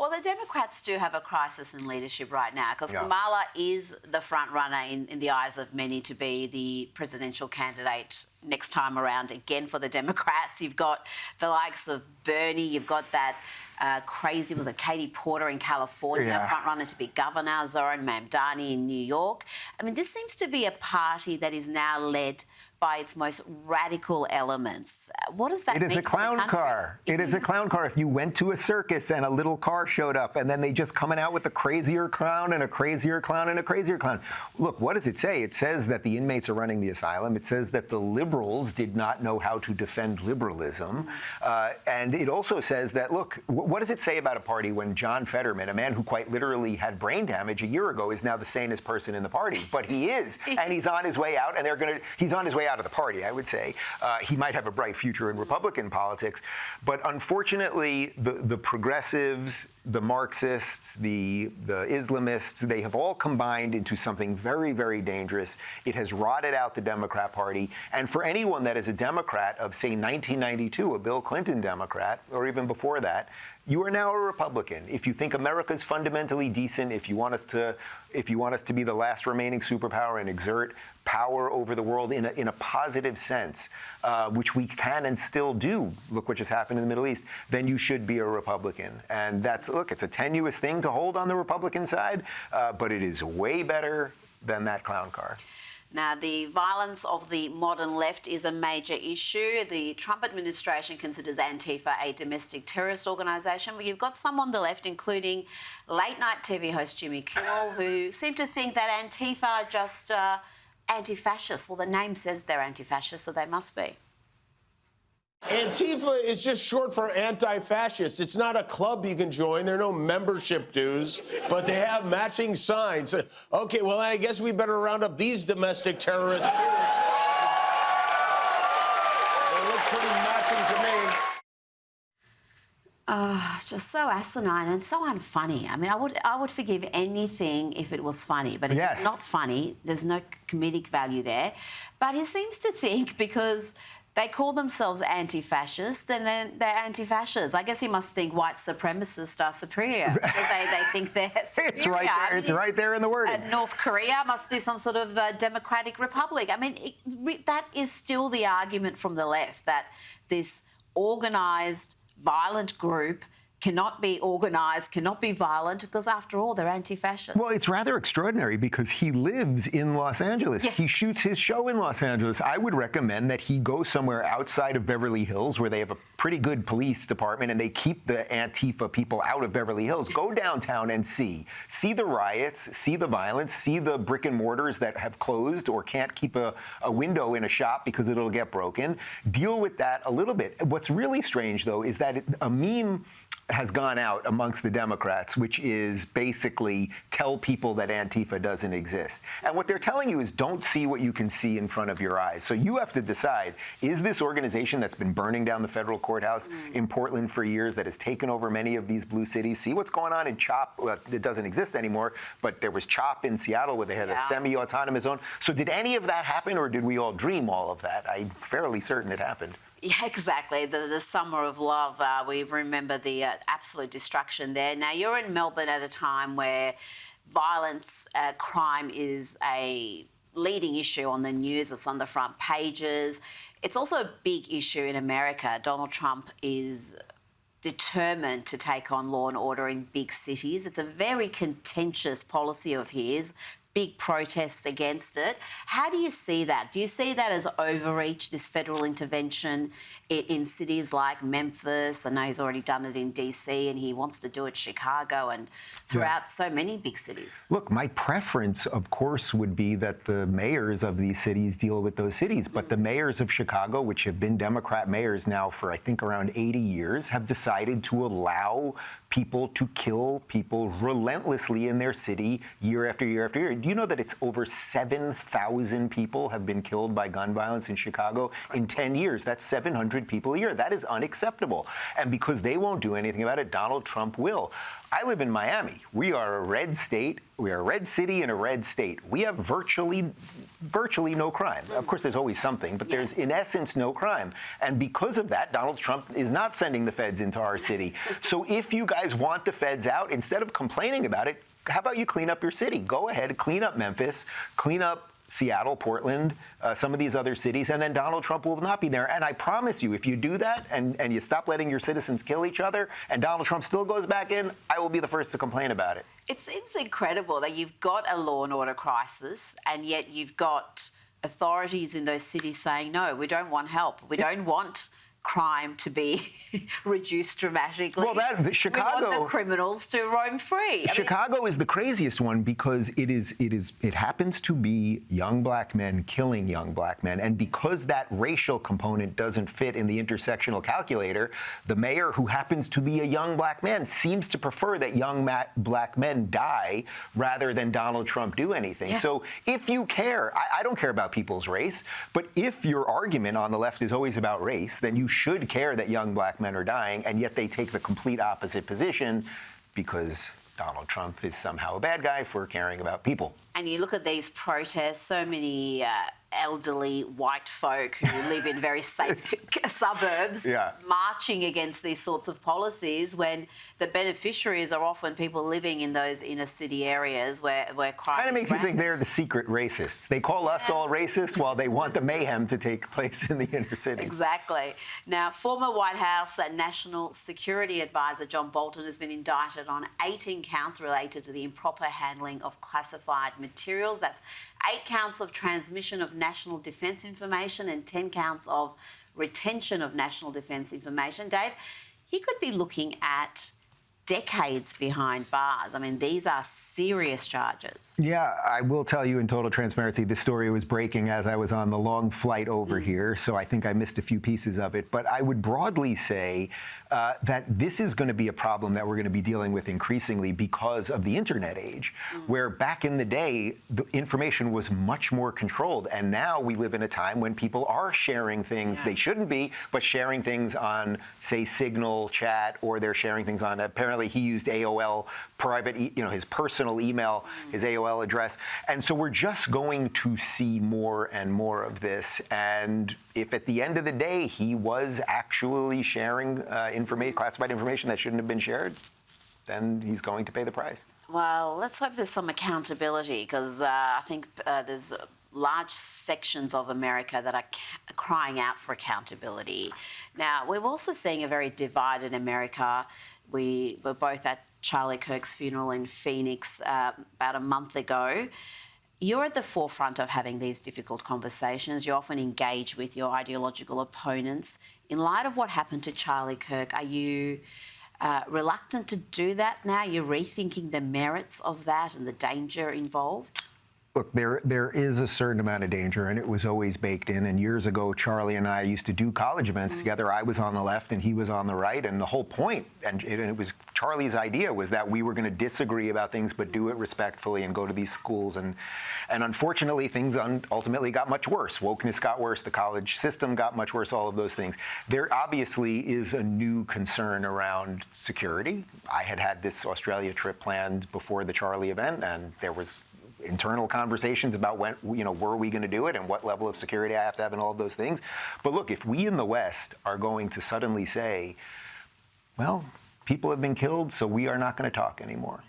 Well, the Democrats do have a crisis in leadership right now because Kamala is the front runner in the eyes of many to be the presidential candidate next time around again for the Democrats. You've got the likes of Bernie, you've got that crazy, was it Katie Porter in California, front runner to be governor, Zoran Mamdani in New York. I mean, this seems to be a party that is now led by its most radical elements. What does that mean? It is a clown car. It is a clown car. If you went to a circus and a little car showed up and then they just coming out with a crazier clown and a crazier clown and a crazier clown. Look, what does it say? It says that the inmates are running the asylum. It says that the liberals did not know how to defend liberalism. And it also says that, look, what does it say about a party when John Fetterman, a man who quite literally had brain damage a year ago, is now the sanest person in the party? But he is, and he's on his way out, and he's on his way out of the party, I would say. He might have a bright future in Republican politics, but unfortunately, the progressives, the Marxists, the Islamists, they have all combined into something very, very dangerous. It has rotted out the Democrat Party. And for anyone that is a Democrat of, say, 1992, a Bill Clinton Democrat, or even before that, you are now a Republican. If you think America's fundamentally decent, if you want us to be the last remaining superpower and exert power over the world in a positive sense, which we can and still do, look what just happened in the Middle East, then you should be a Republican. And look, it's a tenuous thing to hold on the Republican side, but it is way better than that clown car. Now, the violence of the modern left is a major issue. The Trump administration considers Antifa a domestic terrorist organisation. But you've got some on the left, including late-night TV host Jimmy Kimmel, who seem to think that Antifa are just anti-fascist. Well, the name says they're anti-fascist, so they must be. Antifa is just short for anti-fascist. It's not a club you can join. There are no membership dues, but they have matching signs. Okay, well, I guess we better round up these domestic terrorists, too. They look pretty matching to me. Just so asinine and so unfunny. I mean, I would forgive anything if it was funny, but if it's not funny, there's no comedic value there. But he seems to think because they call themselves anti-fascist, then they're anti-fascists. I guess he must think white supremacists are superior because they think they're superior. It's right there. It's right there in the wording. North Korea must be some sort of democratic republic. I mean, that is still the argument from the left, that this organised, violent group cannot be organised, cannot be violent, because after all, they're anti-fascist. Well, it's rather extraordinary because he lives in Los Angeles. Yeah. He shoots his show in Los Angeles. I would recommend that he go somewhere outside of Beverly Hills where they have a pretty good police department and they keep the Antifa people out of Beverly Hills. Go downtown and see the riots, see the violence, see the brick and mortars that have closed or can't keep a window in a shop because it'll get broken. Deal with that a little bit. What's really strange, though, is that a meme has gone out amongst the Democrats, which is basically tell people that Antifa doesn't exist. And what they're telling you is don't see what you can see in front of your eyes. So you have to decide, is this organization that's been burning down the federal courthouse in Portland for years, that has taken over many of these blue cities? See what's going on in CHOP. Well, it doesn't exist anymore, but there was CHOP in Seattle where they had a semi-autonomous zone. So did any of that happen, or did we all dream all of that? I'm fairly certain it happened. Yeah, exactly. The summer of love. We remember the absolute destruction there. Now, you're in Melbourne at a time where violence, crime is a leading issue on the news. It's on the front pages. It's also a big issue in America. Donald Trump is determined to take on law and order in big cities. It's a very contentious policy of his. Big protests against it. How do you see that? Do you see that as overreach, this federal intervention in cities like Memphis? I know he's already done it in DC and he wants to do it in Chicago and throughout so many big cities. Look, my preference, of course, would be that the mayors of these cities deal with those cities. But the mayors of Chicago, which have been Democrat mayors now for, I think, around 80 years, have decided to allow people to kill people relentlessly in their city year after year after year. Do you know that it's over 7,000 people have been killed by gun violence in Chicago in 10 years? That's 700 people a year. That is unacceptable. And because they won't do anything about it, Donald Trump will. I live in Miami. We are a red state. We are a red city and a red state. We have virtually no crime. Of course, there's always something, but there's in essence no crime. And because of that, Donald Trump is not sending the feds into our city. So if you guys want the feds out, instead of complaining about it, how about you clean up your city? Go ahead, clean up Memphis, clean up Seattle, Portland, some of these other cities, and then Donald Trump will not be there. And I promise you, if you do that and you stop letting your citizens kill each other and Donald Trump still goes back in, I will be the first to complain about it. It seems incredible that you've got a law and order crisis and yet you've got authorities in those cities saying, no, we don't want help. We don't want crime to be reduced dramatically. Well, Chicago, we want the criminals to roam free. Chicago is the craziest one because it happens to be young black men killing young black men, and because that racial component doesn't fit in the intersectional calculator, the mayor, who happens to be a young black man, seems to prefer that young black men die rather than Donald Trump do anything. Yeah. So if you care, I don't care about people's race, but if your argument on the left is always about race, then you should care that young black men are dying, and yet they take the complete opposite position because Donald Trump is somehow a bad guy for caring about people. And you look at these protests, so many elderly white folk who live in very safe suburbs marching against these sorts of policies when the beneficiaries are often people living in those inner city areas where crime kind of makes you think they're the secret racists. They call us all racist while they want the mayhem to take place in the inner cities. Exactly. Now, former White House National Security Advisor John Bolton has been indicted on 18 counts related to the improper handling of classified materials. That's 8 counts of transmission of national defence information and 10 counts of retention of national defence information. Dave, he could be looking at decades behind bars. I mean, these are serious charges. Yeah, I will tell you in total transparency, this story was breaking as I was on the long flight over here, so I think I missed a few pieces of it. But I would broadly say that this is going to be a problem that we're going to be dealing with increasingly because of the internet age, where back in the day, the information was much more controlled. And now we live in a time when people are sharing things they shouldn't be, but sharing things on, say, Signal chat, or they're sharing things on, apparently he used AOL private, his personal email, his AOL address. And so we're just going to see more and more of this. And if at the end of the day he was actually sharing classified information that shouldn't have been shared, then he's going to pay the price. Well, let's hope there's some accountability, because I think there's large sections of America that are crying out for accountability. Now, we're also seeing a very divided America. We were both at Charlie Kirk's funeral in Phoenix about a month ago. You're at the forefront of having these difficult conversations. You often engage with your ideological opponents. In light of what happened to Charlie Kirk, are you reluctant to do that now? You're rethinking the merits of that and the danger involved? Look, there is a certain amount of danger, and it was always baked in. And years ago, Charlie and I used to do college events together. I was on the left and he was on the right. And the whole point, and it was Charlie's idea, was that we were going to disagree about things, but do it respectfully and go to these schools. And unfortunately, things ultimately got much worse. Wokeness got worse. The college system got much worse, all of those things. There obviously is a new concern around security. I had this Australia trip planned before the Charlie event, and there was internal conversations about when, were we going to do it and what level of security I have to have and all of those things. But look, if we in the West are going to suddenly say, well, people have been killed, so we are not going to talk anymore,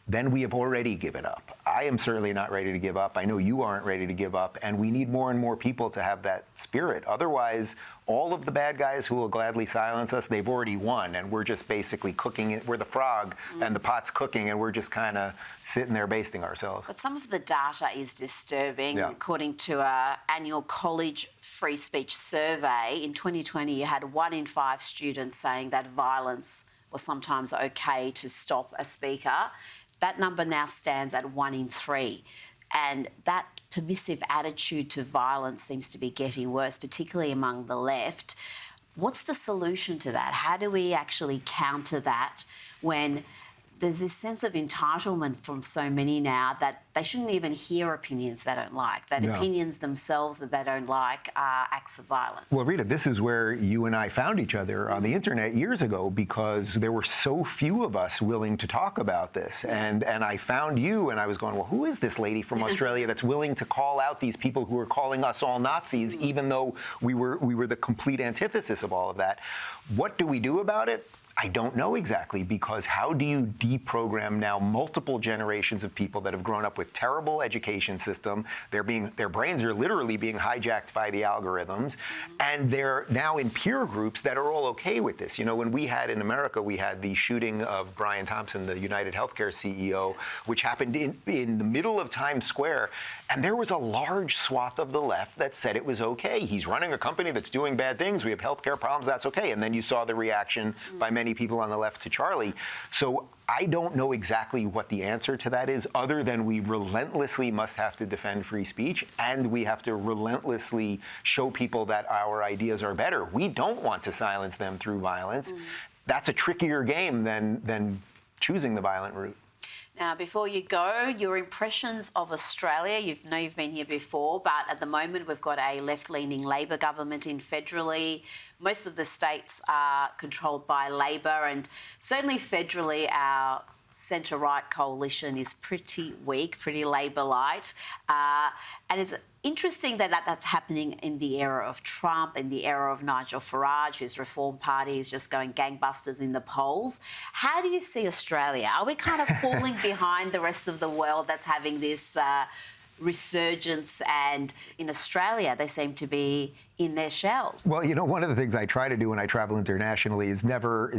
then we have already given up. I am certainly not ready to give up. I know you aren't ready to give up, and we need more and more people to have that spirit. Otherwise, all of the bad guys who will gladly silence us, they've already won, and we're just basically cooking it. We're the frog, and the pot's cooking, and we're just kind of sitting there basting ourselves. But some of the data is disturbing. Yeah. According to our annual college free speech survey, in 2020, you had 1 in 5 students saying that violence was sometimes okay to stop a speaker. That number now stands at 1 in 3. And that permissive attitude to violence seems to be getting worse, particularly among the left. What's the solution to that? How do we actually counter that when there's this sense of entitlement from so many now that they shouldn't even hear opinions they don't like, that No. opinions themselves that they don't like are acts of violence. Well, Rita, this is where you and I found each other on the internet years ago because there were so few of us willing to talk about this. And I found you and I was going, well, who is this lady from Australia that's willing to call out these people who are calling us all Nazis, even though we were the complete antithesis of all of that? What do we do about it? I don't know exactly, because how do you deprogram now multiple generations of people that have grown up with terrible education system? Their brains are literally being hijacked by the algorithms, and they're now in peer groups that are all okay with this. You know, when we had in America, we had the shooting of Brian Thompson, the United Healthcare CEO, which happened in the middle of Times Square, and there was a large swath of the left that said it was okay. He's running a company that's doing bad things. We have healthcare problems. That's okay. And then you saw the reaction by many people on the left to Charlie. So I don't know exactly what the answer to that is, other than we relentlessly must have to defend free speech, and we have to relentlessly show people that our ideas are better. We don't want to silence them through violence. That's a trickier game than choosing the violent route. Now, before you go, your impressions of Australia. You've been here before, but at the moment we've got a left-leaning Labor government in federally. Most of the states are controlled by Labor, and certainly federally our centre-right coalition is pretty weak, pretty Labor-light. And it's interesting that that's happening in the era of Trump, in the era of Nigel Farage, whose Reform Party is just going gangbusters in the polls. How do you see Australia? Are we kind of falling behind the rest of the world that's having this resurgence, and in Australia they seem to be in their shells? Well, you know, one of the things I try to do when I travel internationally is never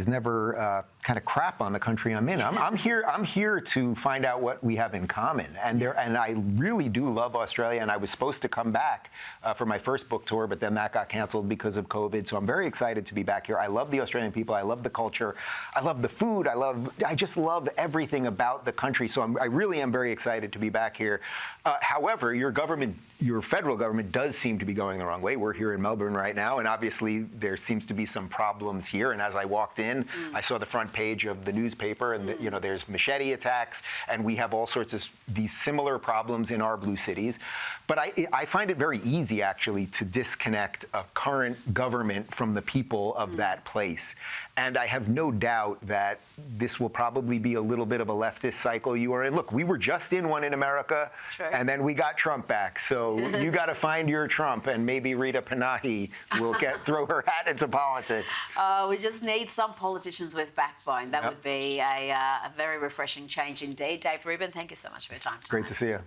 kind of crap on the country I'm in. I'm here to find out what we have in common, and I really do love Australia. And I was supposed to come back for my first book tour, but then that got canceled because of COVID. So I'm very excited to be back here. I love the Australian people. I love the culture. I love the food. I just love everything about the country. So I really am very excited to be back here. However, your federal government does seem to be going the wrong way. We're here in Melbourne right now, and obviously there seems to be some problems here. And as I walked in, I saw the front page of the newspaper, and there's machete attacks, and we have all sorts of these similar problems in our blue cities. But I find it very easy, actually, to disconnect a current government from the people of that place. And I have no doubt that this will probably be a little bit of a leftist cycle you are in. Look, we were just in one in America, and then we got Trump back. So you got to find your Trump, and maybe Rita Panahi will throw her hat into politics. We just need some politicians with backbone. That would be a very refreshing change indeed. Dave Rubin, thank you so much for your time tonight. Great to see you.